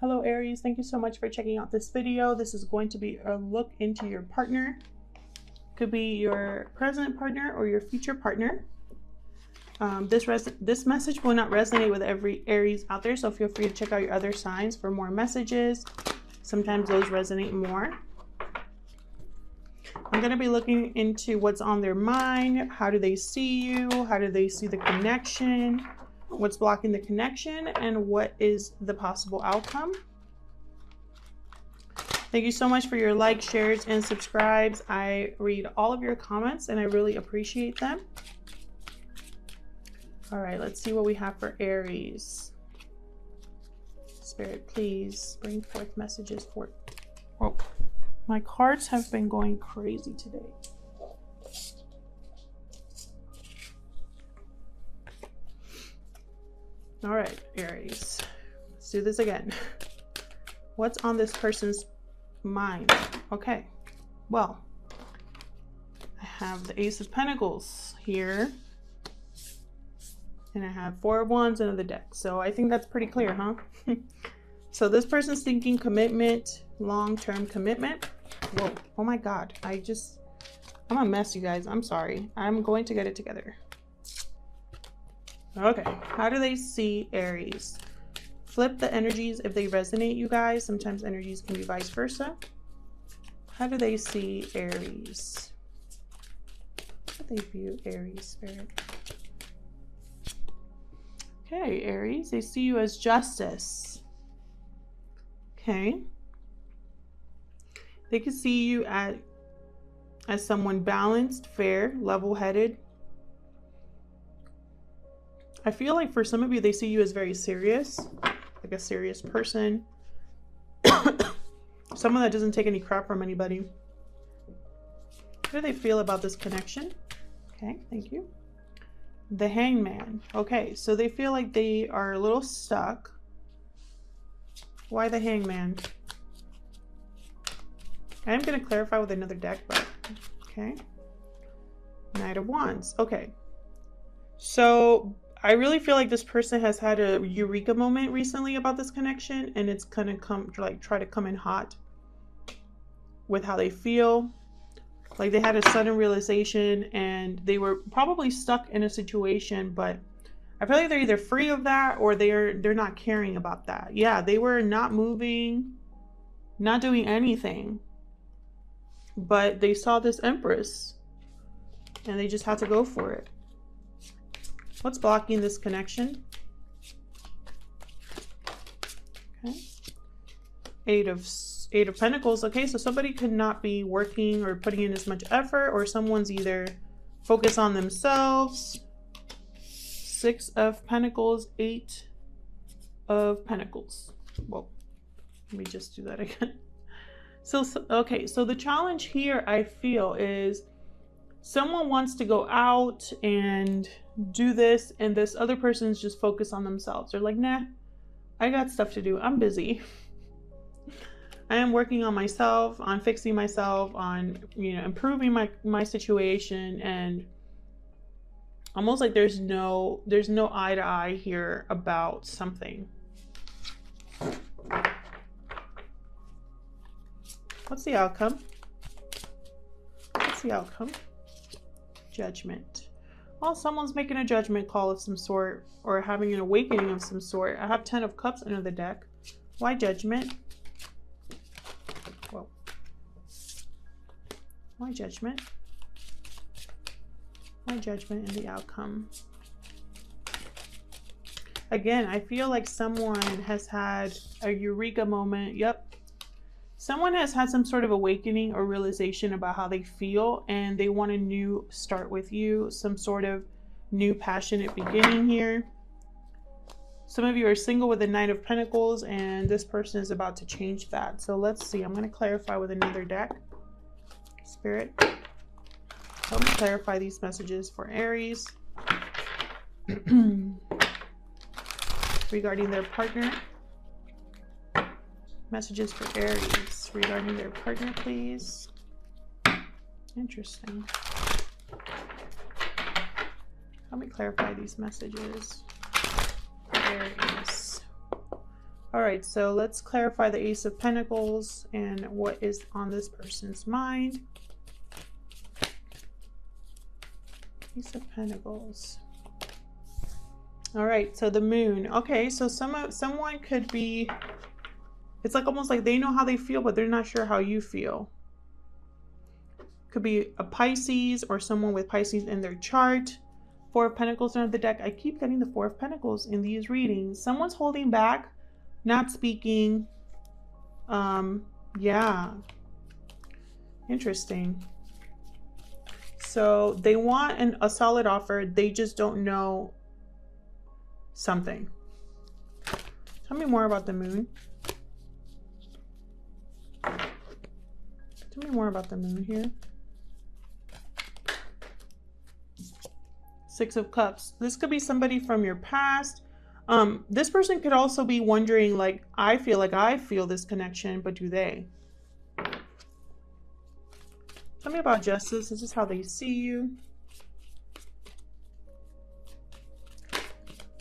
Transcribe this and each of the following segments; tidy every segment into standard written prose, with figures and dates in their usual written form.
Hello Aries, thank you so much for checking out this video. This is going to be a look into your partner. Could be your present partner or your future partner. This message will not resonate with every Aries out there, so feel free to check out your other signs for more messages. Sometimes those resonate more. I'm going to be looking into what's on their mind. How do they see you? How do they see the connection? What's blocking the connection? And what is the possible outcome? Thank you so much for your likes, shares, and subscribes. I read all of your comments and I really appreciate them. All right, let's see what we have for Aries. Spirit, please bring forth messages for... Oh, my cards have been going crazy today. All right, Aries, let's do this again. What's on this person's mind? Okay, well, I have the Ace of Pentacles here. And I have 4 of Wands under the deck. So I think that's pretty clear, huh? So this person's thinking commitment, long-term commitment. Whoa, oh my God. I'm a mess, you guys. I'm sorry. I'm going to get it together. Okay, how do they see Aries? Flip the energies if they resonate, you guys. Sometimes energies can be vice versa. How do they see Aries? How do they view Aries, Spirit? Okay, Aries, they see you as justice. Okay. They could see you as someone balanced, fair, level-headed. I feel like for some of you, they see you as very serious, like a serious person. Someone that doesn't take any crap from anybody. How do they feel about this connection? Okay, thank you. The Hangman. Okay, so they feel like they are a little stuck. Why the Hangman? I am going to clarify with another deck, but okay. Knight of Wands. Okay. So I really feel like this person has had a eureka moment recently about this connection, and it's gonna try to come in hot with how they feel. Like they had a sudden realization and they were probably stuck in a situation, but I feel like they're either free of that or they're not caring about that. Yeah, they were not moving, not doing anything, but they saw this Empress and they just had to go for it. What's blocking this connection? Okay. Eight of Pentacles. Okay, so somebody could not be working or putting in as much effort, or someone's either focused on themselves. 6 of Pentacles, 8 of Pentacles. Whoa, let me just do that again. So okay, so the challenge here I feel is someone wants to go out and do this, and this other person's just focused on themselves. They're like, nah, I got stuff to do. I'm busy. I am working on myself, on fixing myself, on, you know, improving my situation, and almost like there's no eye to eye here about something. What's the outcome? What's the outcome? Judgment. Well, someone's making a judgment call of some sort or having an awakening of some sort. I have 10 of Cups under the deck. Why judgment? Whoa. Why judgment? Why judgment in the outcome? Again, I feel like someone has had a eureka moment. Yep. Someone has had some sort of awakening or realization about how they feel, and they want a new start with you, some sort of new passionate beginning here. Some of you are single with the Knight of Pentacles, and this person is about to change that. So let's see. I'm going to clarify with another deck. Spirit, help me clarify these messages for Aries regarding their partner. Messages for Aries regarding their partner, please. Interesting. Let me clarify these messages for Aries. All right, so let's clarify the Ace of Pentacles and what is on this person's mind. Ace of Pentacles. All right, so the Moon. Okay, so someone could be, it's like almost like they know how they feel, but they're not sure how you feel. Could be a Pisces or someone with Pisces in their chart. Four of Pentacles under the deck. I keep getting the Four of Pentacles in these readings. Someone's holding back, not speaking. Yeah. Interesting. So they want a solid offer. They just don't know something. Tell me more about the Moon. Tell me more about the Moon here. Six of Cups. This could be somebody from your past. This person could also be wondering, like I feel this connection, but do they? Tell me about Justice. This is how they see you.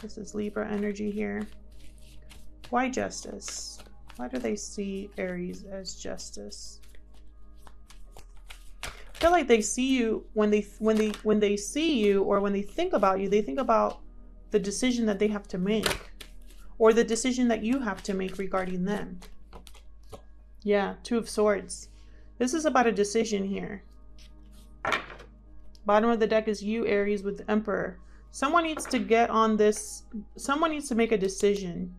This is Libra energy here. Why Justice? Why do they see Aries as Justice? I feel like they see you when they see you, or when they think about you, they think about the decision that they have to make, or the decision that you have to make regarding them. Yeah, Two of Swords. This is about a decision here. Bottom of the deck is you, Aries, with the Emperor. Someone needs to get on this. Someone needs to make a decision.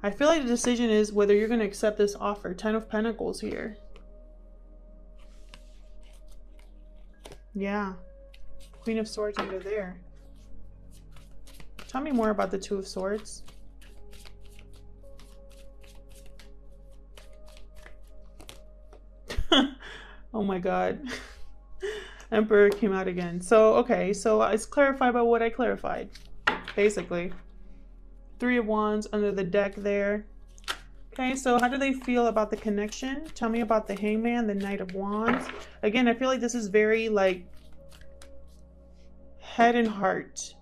I feel like the decision is whether you're going to accept this offer. 10 of Pentacles here. Yeah. Queen of Swords under there. Tell me more about the Two of Swords. Oh my God. Emperor came out again. So, okay. So it's clarified by what I clarified. Basically. Three of Wands under the deck there. Okay, so how do they feel about the connection? Tell me about the Hangman, the Knight of Wands. Again, I feel like this is very like head and heart.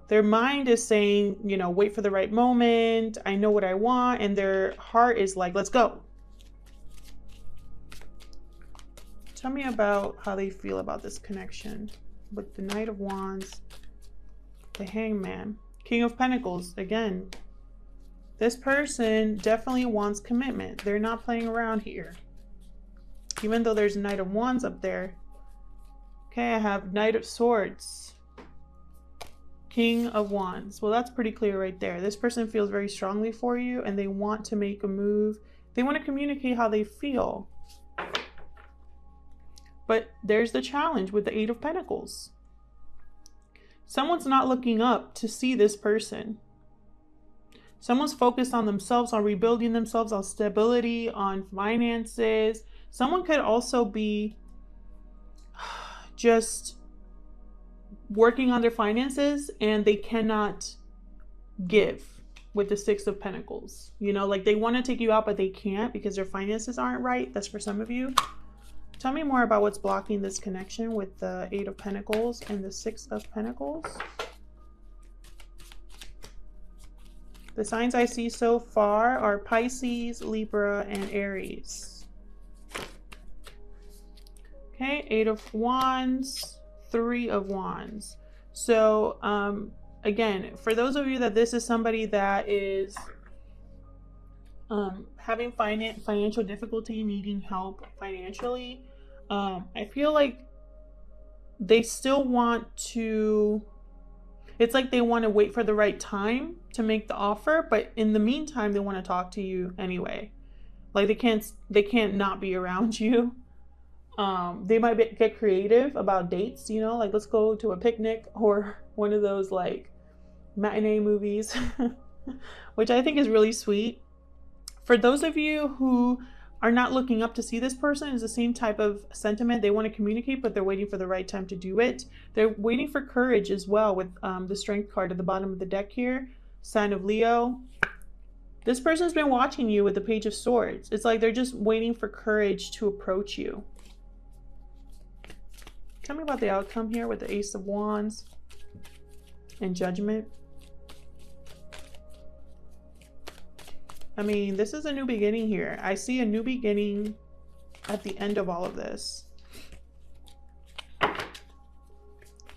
Their mind is saying, you know, wait for the right moment. I know what I want. And their heart is like, let's go. Tell me about how they feel about this connection with the Knight of Wands, the Hangman, King of Pentacles. Again, this person definitely wants commitment. They're not playing around here. Even though there's Knight of Wands up there. Okay, I have Knight of Swords, King of Wands. Well, that's pretty clear right there. This person feels very strongly for you and they want to make a move. They want to communicate how they feel. But there's the challenge with the Eight of Pentacles. Someone's not looking up to see this person. Someone's focused on themselves, on rebuilding themselves, on stability, on finances. Someone could also be just working on their finances and they cannot give with the Six of Pentacles. You know, like they want to take you out, but they can't because their finances aren't right. That's for some of you. Tell me more about what's blocking this connection with the Eight of Pentacles and the Six of Pentacles. The signs I see so far are Pisces, Libra, and Aries. Okay, Eight of Wands, Three of Wands. So, again, for those of you that this is somebody that is having financial difficulty, needing help financially, I feel like they still want to, it's like they want to wait for the right time to make the offer, but in the meantime they want to talk to you anyway. Like they can't not be around you. They might get creative about dates, you know, like let's go to a picnic or one of those like matinee movies, which I think is really sweet. For those of you who are not looking up to see this person, is the same type of sentiment. They want to communicate, but they're waiting for the right time to do it. They're waiting for courage as well with the Strength card at the bottom of the deck here. Sign of Leo. This person's been watching you with the Page of Swords. It's like they're just waiting for courage to approach you. Tell me about the outcome here with the Ace of Wands and Judgment. I mean, this is a new beginning here. I see a new beginning at the end of all of this.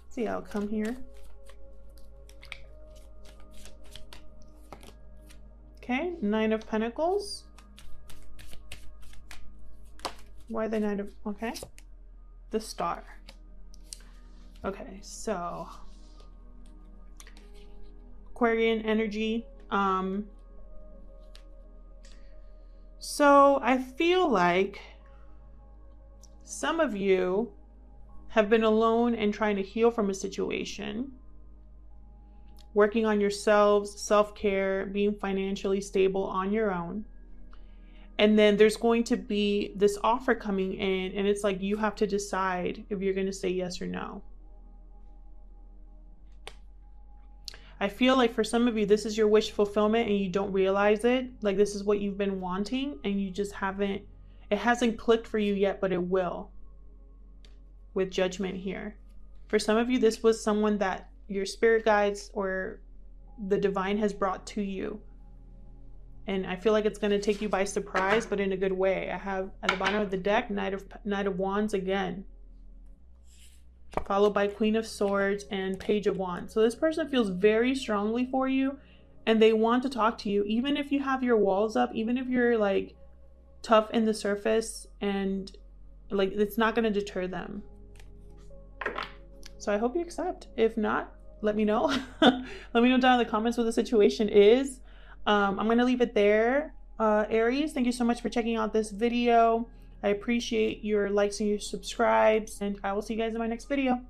See the outcome here. Okay, Nine of Pentacles. Why the Nine of, okay. The Star. Okay, so Aquarian energy. So I feel like some of you have been alone and trying to heal from a situation, working on yourselves, self-care, being financially stable on your own. And then there's going to be this offer coming in, and it's like you have to decide if you're going to say yes or no. I feel like for some of you, this is your wish fulfillment and you don't realize it. Like this is what you've been wanting and you just haven't, it hasn't clicked for you yet, but it will with Judgment here. For some of you, this was someone that your spirit guides or the divine has brought to you. And I feel like it's going to take you by surprise, but in a good way. I have at the bottom of the deck, Knight of Wands again, followed by Queen of Swords and Page of Wands. So this person feels very strongly for you and they want to talk to you, even if you have your walls up, even if you're like tough in the surface, and like it's not going to deter them. So I hope you accept. If not, let me know. Let me know down in the comments what the situation is. I'm going to leave it there. Aries, thank you so much for checking out this video. I appreciate your likes and your subscribes, and I will see you guys in my next video.